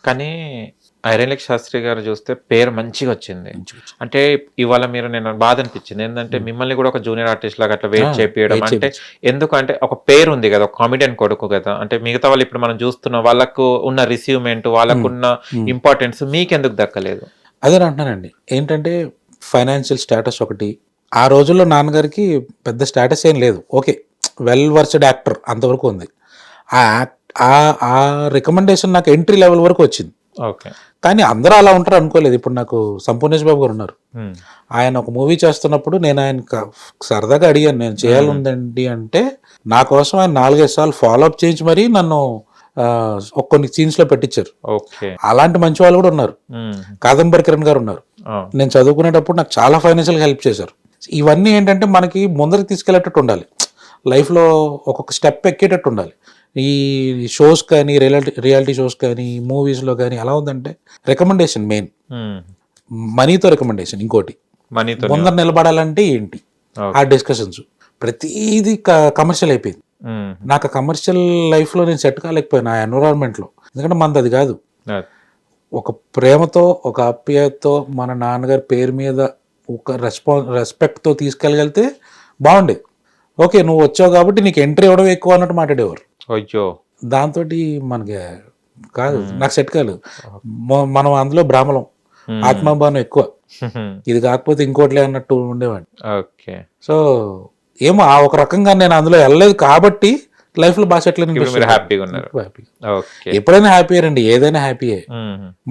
కానీ ఐరన్‌లెక్ శాస్త్రి గారు చూస్తే పేరు మంచిగా వచ్చింది. అంటే ఇవాళ నేను బాధ అనిపించింది. ఏందంటే మిమ్మల్ని కూడా ఒక జూనియర్ ఆర్టిస్ట్ లాగా అట్లా వెయిట్ చేపియడం అంటే ఎందుకంటే ఒక పేరు ఉంది కదా, ఒక కామెడియన్ కొడుకు కదా. అంటే మిగతా వాళ్ళు ఇప్పుడు మనం చూస్తున్న వాళ్ళకు ఉన్న రిసీవ్‌మెంట్, వాళ్ళకున్న ఇంపార్టెన్స్ మీకెందుకు దక్కలేదు? అదే అంటున్నానండి. ఏంటంటే ఫైనాన్షియల్ స్టేటస్ ఒకటి. ఆ రోజుల్లో నాన్నగారికి పెద్ద స్టేటస్ ఏం లేదు. ఓకే. వెల్ వర్స్డ్ యాక్టర్ అంతవరకు ఉంది. ఆ ఆ రికమెండేషన్ నాకు ఎంట్రీ లెవెల్ వరకు వచ్చింది. ఓకే. కానీ అందరూ అలా ఉంటారు అనుకోలేదు. ఇప్పుడు నాకు సంపూర్ణేష్ బాబు గారు ఉన్నారు. ఆయన ఒక మూవీ చేస్తున్నప్పుడు నేను ఆయన సరదాగా అడిగాను, నేను చేయాలందండి అంటే నా కోసం ఆయన 4-5 సార్లు ఫాలో అప్ చేయించి మరీ నన్ను కొన్ని సీన్స్ లో పెట్టించారు. అలాంటి మంచి వాళ్ళు కూడా ఉన్నారు. కాదంబరి కిరణ్ గారు ఉన్నారు. నేను చదువుకునేటప్పుడు నాకు చాలా ఫైనాన్షియల్ హెల్ప్ చేశారు. ఇవన్నీ ఏంటంటే మనకి ముందరికి తీసుకెళ్లేటట్టు ఉండాలి, లైఫ్ లో ఒక్కొక్క స్టెప్ ఎక్కేటట్టు ఉండాలి. ఈ షోస్ కానీ రియాలిటీ షోస్ కానీ మూవీస్ లో కానీ ఎలా ఉందంటే రికమెండేషన్ మెయిన్, మనీతో రికమెండేషన్. ఇంకోటి ముందర నిలబడాలంటే ఏంటి ఆ డిస్కషన్స్, ప్రతిదీ కమర్షియల్ అయిపోయింది. నాకు కమర్షియల్ లైఫ్ లో నేను సెట్ కాలేకపోయాను ఆ ఎన్విరాన్మెంట్ లో. ఎందుకంటే మనది అది కాదు. ఒక ప్రేమతో, ఒక ఆప్యాయతతో మన నాన్నగారి పేరు మీద ఒక రెస్పెక్ట్ తో తీసుకెళ్ళగలిగితే బాగుండేది. ఓకే, నువ్వు వచ్చావు కాబట్టి నీకు ఎంట్రీ ఇవ్వడం ఎక్కువ అన్నట్టు మాట్లాడేవారు. దాంతో మనకి కాదు, నాకు సెట్ కాలేదు. మనం అందులో బ్రాహ్మణం, ఆత్మాభానం ఎక్కువ, ఇది కాకపోతే ఇంకోట్లే అన్నట్టు ఉండేవాడిని. సో ఏమో ఆ ఒక రకంగా నేను అందులో వెళ్ళలేదు కాబట్టి లైఫ్ లో బాగా సెటిల్ ఎప్పుడైనా హ్యాపీ అండి. ఏదైనా హ్యాపీయే.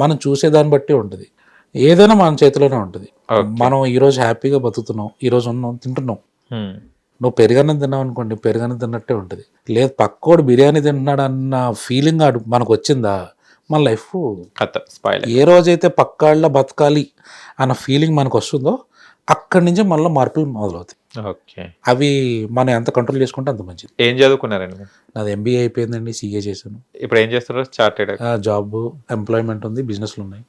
మనం చూసేదాన్ని బట్టి ఉంటుంది. ఏదైనా మన చేతిలోనే ఉంటుంది. మనం ఈ రోజు హ్యాపీగా బతుకుతున్నాం, ఈ రోజు ఉన్నాం, తింటున్నాం. నువ్వు పెరుగన్నం తిన్నావు అనుకోండి, పెరుగన్నం తిన్నట్టే ఉంటుంది. లేదు పక్కోడు బిర్యానీ తింటున్నాడు అన్న ఫీలింగ్ మనకు వచ్చిందా, మన లైఫ్ ఏ రోజైతే పక్కాళ్ళ బతకాలి అన్న ఫీలింగ్ మనకు వస్తుందో అక్కడి నుంచే మనలో మార్పులు మొదలవుతాయి. అవి మనం ఎంత కంట్రోల్ చేసుకుంటే అంత మంచిది. ఏం చదువుకున్నారండి? నాది MBA అయిపోయిందండి, CA చేశాను. ఇప్పుడు ఏం చేస్తున్నారు? చార్టెడ్ జాబ్, ఎంప్లాయ్మెంట్ ఉంది, బిజినెస్లు ఉన్నాయి.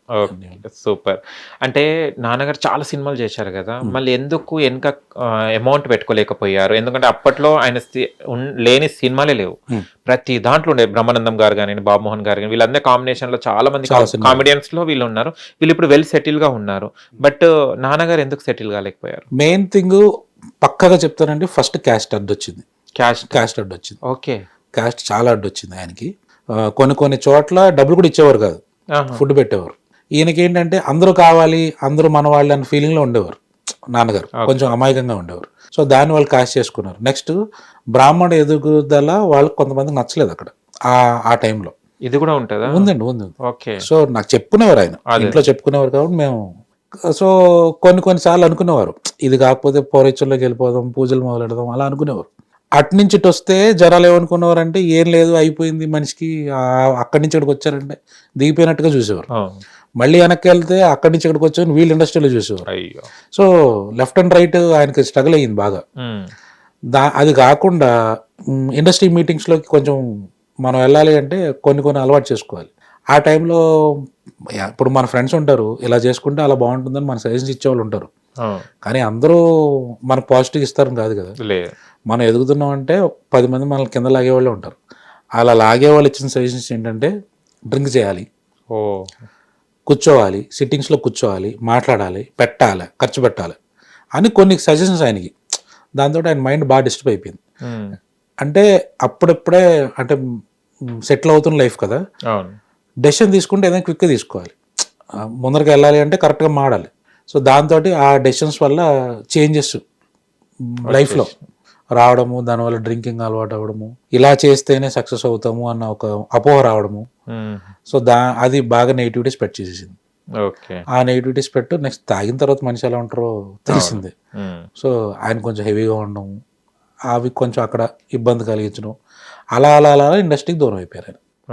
సూపర్. అంటే నాన్నగారు చాలా సినిమాలు చేశారు కదా, మళ్ళీ ఎందుకు వెనక అమౌంట్ పెట్టుకోలేకపోయారు? ఎందుకంటే అప్పట్లో ఆయన లేని సినిమాలే లేవు. ప్రతి దాంట్లో ఉండే బ్రహ్మానందం గారు కానీ, బాబుమోహన్ గారు కానీ, వీళ్ళందరూ కాంబినేషన్ లో చాలా మంది కామెడియన్స్ లో వీళ్ళు ఉన్నారు. వీళ్ళు ఇప్పుడు వెల్ సెటిల్ గా ఉన్నారు. బట్ నాన్నగారు ఎందుకు సెటిల్ కాలేకపోయారు? మెయిన్ థింగ్ పక్కగా చెప్తానండి, ఫస్ట్ క్యాస్ట్ అడ్డు వచ్చింది. క్యాస్ట్ అడ్డు వచ్చింది. ఓకే. క్యాస్ట్ చాలా అడ్డు వచ్చింది ఆయనకి. కొన్ని చోట్ల డబ్బులు కూడా ఇచ్చేవారు కాదు, ఫుడ్ పెట్టేవారు. ఈయనకి ఏంటంటే అందరూ కావాలి, అందరూ మన వాళ్ళు అన్న ఫీలింగ్ లో ఉండేవారు. నాన్నగారు కొంచెం అమాయకంగా ఉండేవారు. సో దాన్ని వాళ్ళు కాస్ట్ చేసుకున్నారు. నెక్స్ట్ బ్రాహ్మణ ఎదుగుదల వాళ్ళకి కొంతమందికి నచ్చలేదు అక్కడ ఆ టైంలో. ఇది కూడా ఉంటుందా? ఉందండి, ఉంది. సో నాకు చెప్పుకునేవారు, ఆయన ఇంట్లో చెప్పుకునేవారు కాబట్టి మేము సో కొన్నిసార్లు అనుకునేవారు, ఇది కాకపోతే పౌరత్యంలోకి వెళ్ళిపోదాం, పూజలు మొదలెడదాం అలా అనుకునేవారు. అట్నుంచి ఇటు వస్తే జనాలు ఏమనుకునేవారు అంటే ఏం లేదు, అయిపోయింది మనిషికి, అక్కడి నుంచి ఇక్కడికి వచ్చారంటే దిగిపోయినట్టుగా చూసేవారు. మళ్ళీ వెనక్కి వెళ్తే అక్కడి నుంచి ఇక్కడికి వచ్చారు వీళ్ళు ఇండస్ట్రీలో చూసేవారు. సో లెఫ్ట్ అండ్ రైట్ ఆయనకి స్ట్రగుల్ అయ్యింది బాగా. అది కాకుండా ఇండస్ట్రీ మీటింగ్స్లోకి కొంచెం మనం వెళ్ళాలి అంటే కొన్ని అలవాటు చేసుకోవాలి. ఆ టైంలో ఇప్పుడు మన ఫ్రెండ్స్ ఉంటారు, ఇలా చేసుకుంటే అలా బాగుంటుందని మన సజెషన్ ఇచ్చేవాళ్ళు ఉంటారు. కానీ అందరూ మనకు పాజిటివ్ ఇస్తారని కాదు కదా. మనం ఎదుగుతున్నాం అంటే 10 మంది మనల్ని కింద లాగేవాళ్ళే ఉంటారు. అలా లాగేవాళ్ళు ఇచ్చిన సజెషన్స్ ఏంటంటే డ్రింక్ చేయాలి, కూర్చోవాలి, సిట్టింగ్స్లో కూర్చోవాలి, మాట్లాడాలి, పెట్టాలి, ఖర్చు పెట్టాలి అని కొన్ని సజెషన్స్ ఆయనకి. దాంతో ఆయన మైండ్ బాగా డిస్టర్బ్ అయిపోయింది. అంటే అప్పుడప్పుడే అంటే సెటిల్ అవుతున్న లైఫ్ కదా, డెసిషన్ తీసుకుంటే ఏదైనా క్విక్గా తీసుకోవాలి. ముందరికి వెళ్ళాలి అంటే కరెక్ట్గా మాడాలి. సో దాంతో ఆ డెసిషన్స్ వల్ల చేంజెస్ లైఫ్లో రావడము, దానివల్ల డ్రింకింగ్ అలవాటు అవ్వడము, ఇలా చేస్తేనే సక్సెస్ అవుతాము అన్న ఒక అపోహ రావడము. సో అది బాగా నెగిటివిటీ స్ప్రెడ్ చేసేసింది. ఆ నెగిటివిటీ స్ప్రెడ్ నెక్స్ట్ తాగిన తర్వాత మనిషి ఎలా ఉంటారో తెలిసిందే. సో ఆయన కొంచెం హెవీగా ఉండడం, అవి కొంచెం అక్కడ ఇబ్బంది కలిగించడం, అలా ఇండస్ట్రీకి దూరం అయిపోయారు ఆయన.